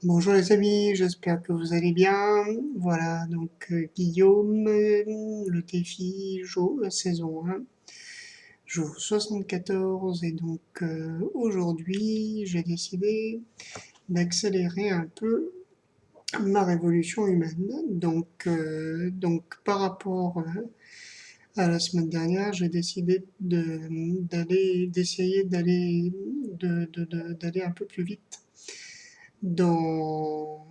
Bonjour les amis, j'espère que vous allez bien. Voilà, donc Guillaume, le défi saison 1, jour 74. Et donc aujourd'hui, j'ai décidé d'accélérer un peu ma révolution humaine. Donc par rapport à la semaine dernière, j'ai décidé d'essayer d'aller un peu plus vite dans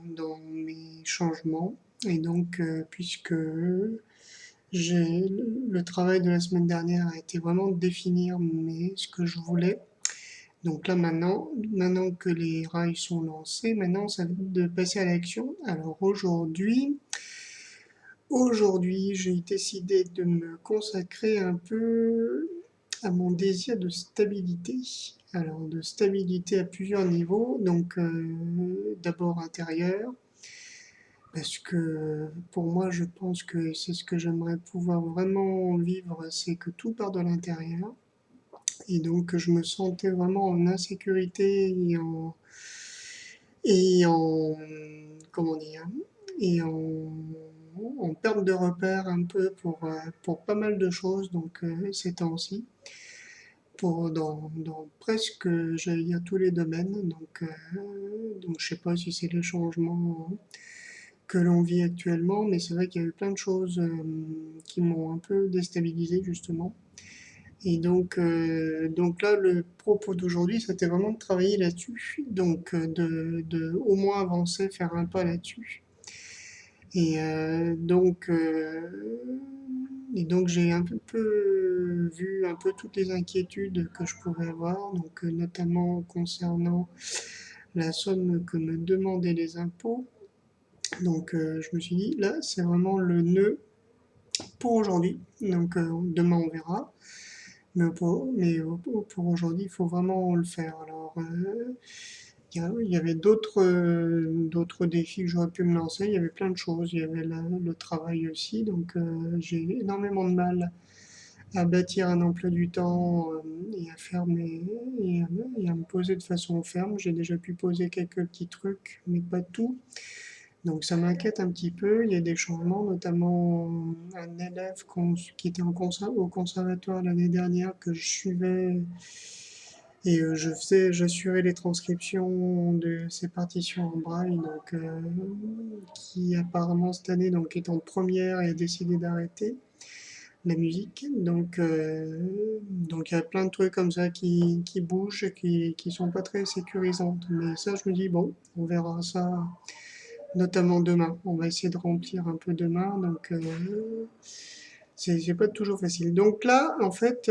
mes changements. Et donc, puisque le travail de la semaine dernière a été vraiment de définir ce que je voulais. Donc là maintenant que les rails sont lancés, maintenant ça va être de passer à l'action. Alors aujourd'hui, j'ai décidé de me consacrer un peu à mon désir de stabilité. Alors de stabilité à plusieurs niveaux. Donc d'abord intérieur, parce que pour moi, je pense que c'est ce que j'aimerais pouvoir vraiment vivre, c'est que tout part de l'intérieur. Et donc, je me sentais vraiment en insécurité et en comment dire, et en perte de repère un peu pour pas mal de choses, donc ces temps-ci, dans presque, j'allais dire, tous les domaines. Donc je sais pas si c'est les changements que l'on vit actuellement, mais c'est vrai qu'il y a eu plein de choses qui m'ont un peu déstabilisé justement. Et donc là, le propos d'aujourd'hui, c'était vraiment de travailler là-dessus, donc de au moins avancer, faire un pas là-dessus. Et donc j'ai un peu vu un peu toutes les inquiétudes que je pouvais avoir, donc notamment concernant la somme que me demandaient les impôts. Donc je me suis dit, là, c'est vraiment le nœud pour aujourd'hui. Donc demain, on verra. Mais pour aujourd'hui, il faut vraiment le faire. Alors, il y avait d'autres défis que j'aurais pu me lancer. Il y avait plein de choses. Il y avait le travail aussi. Donc, j'ai énormément de mal à bâtir un emploi du temps et à faire et à me poser de façon ferme. J'ai déjà pu poser quelques petits trucs, mais pas tout. Donc ça m'inquiète un petit peu. Il y a des changements, notamment un élève qui était au conservatoire l'année dernière que je suivais et j'assurais les transcriptions de ses partitions en braille, donc qui apparemment cette année donc est en première et a décidé d'arrêter la musique. Donc il y a plein de trucs comme ça qui bougent, qui sont pas très sécurisantes. Mais ça, je me dis bon, on verra ça notamment demain. On va essayer de remplir un peu demain, donc c'est pas toujours facile. Donc là, en fait,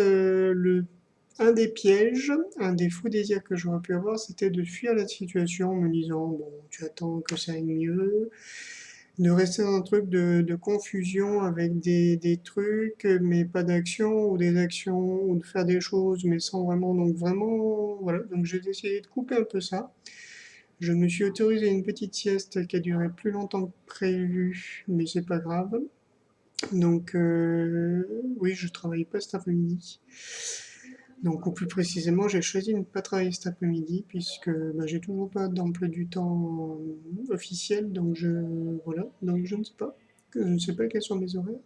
un des pièges, un des faux désirs que j'aurais pu avoir, c'était de fuir la situation en me disant, bon, tu attends que ça aille mieux, de rester dans un truc de confusion avec des trucs, mais pas d'action, ou des actions, ou de faire des choses, mais sans vraiment. Donc vraiment, voilà, donc j'ai essayé de couper un peu ça. Je me suis autorisé une petite sieste qui a duré plus longtemps que prévu, mais c'est pas grave. Donc, oui, je travaille pas cet après-midi. Donc, ou plus précisément, j'ai choisi de ne pas travailler cet après-midi puisque bah, j'ai toujours pas d'emploi du temps officiel. Voilà, donc je ne sais pas. Je ne sais pas quels sont mes horaires.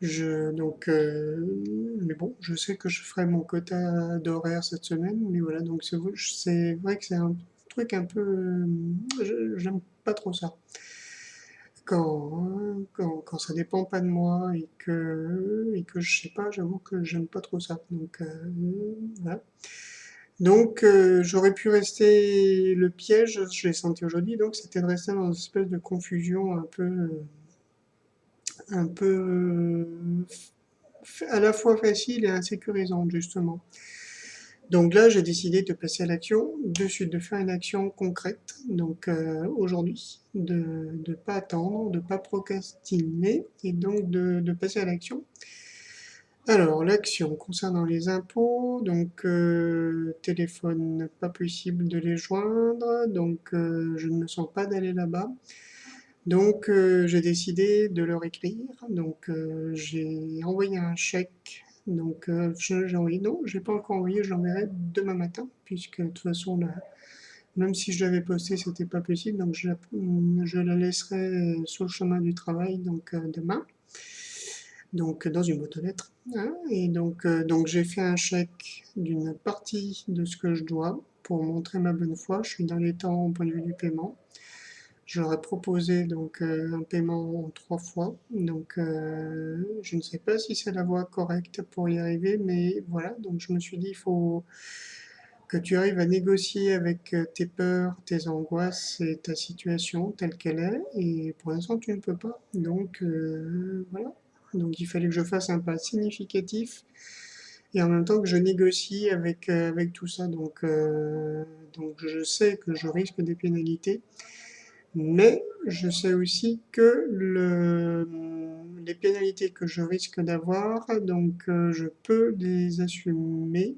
Mais bon, je sais que je ferai mon quota d'horaire cette semaine. Mais voilà, donc c'est vrai que c'est un truc un peu. J'aime pas trop ça. Quand ça dépend pas de moi et que je sais pas, j'avoue que j'aime pas trop ça. Donc voilà. Donc j'aurais pu rester le piège, je l'ai senti aujourd'hui, donc c'était de rester dans une espèce de confusion un peu à la fois facile et insécurisante justement. Donc là, j'ai décidé de passer à l'action, de suite de faire une action concrète. Donc aujourd'hui, de ne pas attendre, de ne pas procrastiner et donc de passer à l'action. Alors, l'action concernant les impôts, donc téléphone, pas possible de les joindre, donc je ne me sens pas d'aller là-bas. Donc j'ai décidé de leur écrire, donc j'ai envoyé un chèque, donc j'ai envoyé, non, j'ai pas encore envoyé, je l'enverrai demain matin, puisque de toute façon Même si je l'avais postée, c'était pas possible, donc je la laisserai sur le chemin du travail, donc demain, donc dans une boîte aux lettres, hein. Et donc j'ai fait un chèque d'une partie de ce que je dois pour montrer ma bonne foi. Je suis dans les temps au point de vue du paiement. J'aurais proposé donc un paiement en 3 fois. Donc je ne sais pas si c'est la voie correcte pour y arriver, mais voilà. Donc je me suis dit, il faut que tu arrives à négocier avec tes peurs, tes angoisses et ta situation telle qu'elle est. Et pour l'instant, tu ne peux pas. Donc voilà. Donc il fallait que je fasse un pas significatif et en même temps que je négocie avec tout ça. Donc je sais que je risque des pénalités. Mais je sais aussi que les pénalités que je risque d'avoir, donc je peux les assumer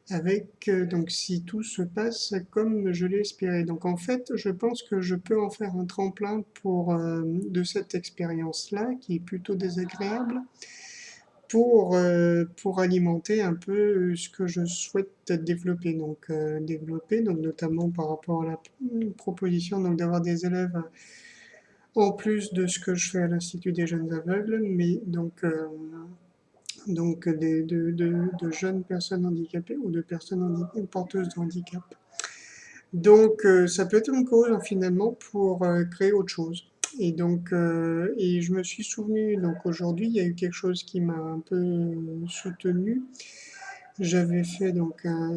avec, donc si tout se passe comme je l'ai espéré. Donc en fait, je pense que je peux en faire un tremplin de cette expérience-là, qui est plutôt désagréable, pour alimenter un peu ce que je souhaite développer. Donc notamment par rapport à la proposition donc d'avoir des élèves en plus de ce que je fais à l'Institut des jeunes aveugles, mais donc de jeunes personnes handicapées ou de personnes porteuses de handicap. Donc ça peut être une cause finalement pour créer autre chose. Et je me suis souvenu, donc aujourd'hui, il y a eu quelque chose qui m'a un peu soutenu. J'avais fait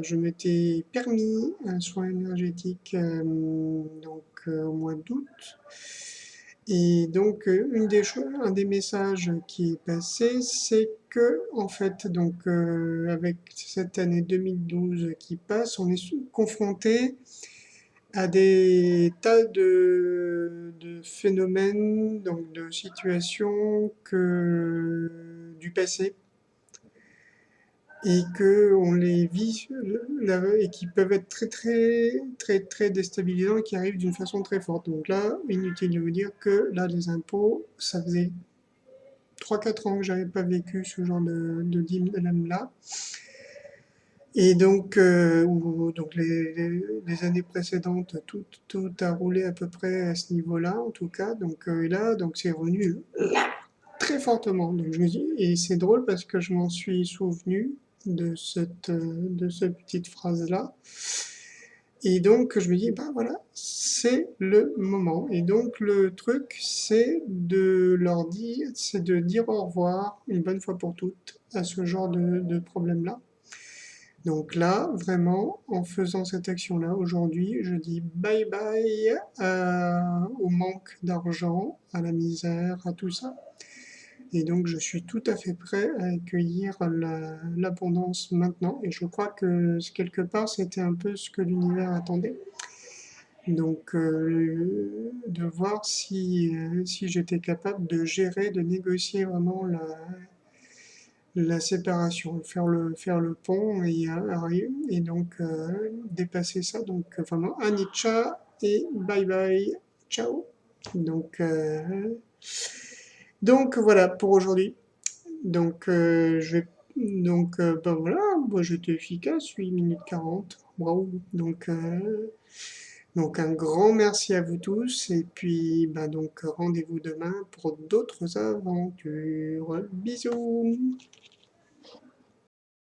je m'étais permis un soin énergétique au mois d'août. Et donc une des choses, un des messages qui est passé, c'est que en fait avec cette année 2012 qui passe, on est confronté à des tas de phénomènes, donc de situations du passé et que on les vit et qui peuvent être très très très très déstabilisants et qui arrivent d'une façon très forte. Donc là, inutile de vous dire que là, les impôts, ça faisait 3 4 ans que j'avais pas vécu ce genre de dilemme-là. Et donc les années précédentes, tout a roulé à peu près à ce niveau-là, en tout cas. Et là, donc c'est revenu très fortement. Donc je me dis, et c'est drôle parce que je m'en suis souvenu de cette petite phrase-là. Et donc je me dis, bah voilà, c'est le moment. Et donc le truc, c'est de dire au revoir une bonne fois pour toutes à ce genre de problème-là. Donc là, vraiment, en faisant cette action-là, aujourd'hui, je dis bye bye au manque d'argent, à la misère, à tout ça. Et donc, je suis tout à fait prêt à accueillir l'abondance maintenant. Et je crois que quelque part, c'était un peu ce que l'univers attendait. Donc, de voir si j'étais capable de gérer, de négocier vraiment la séparation, faire le pont et donc dépasser ça. Donc, vraiment, anicca et bye bye, ciao. Donc, donc voilà pour aujourd'hui. Donc, ben voilà, moi j'étais efficace, 8 minutes 40. Waouh! Donc un grand merci à vous tous et puis bah donc rendez-vous demain pour d'autres aventures. Bisous!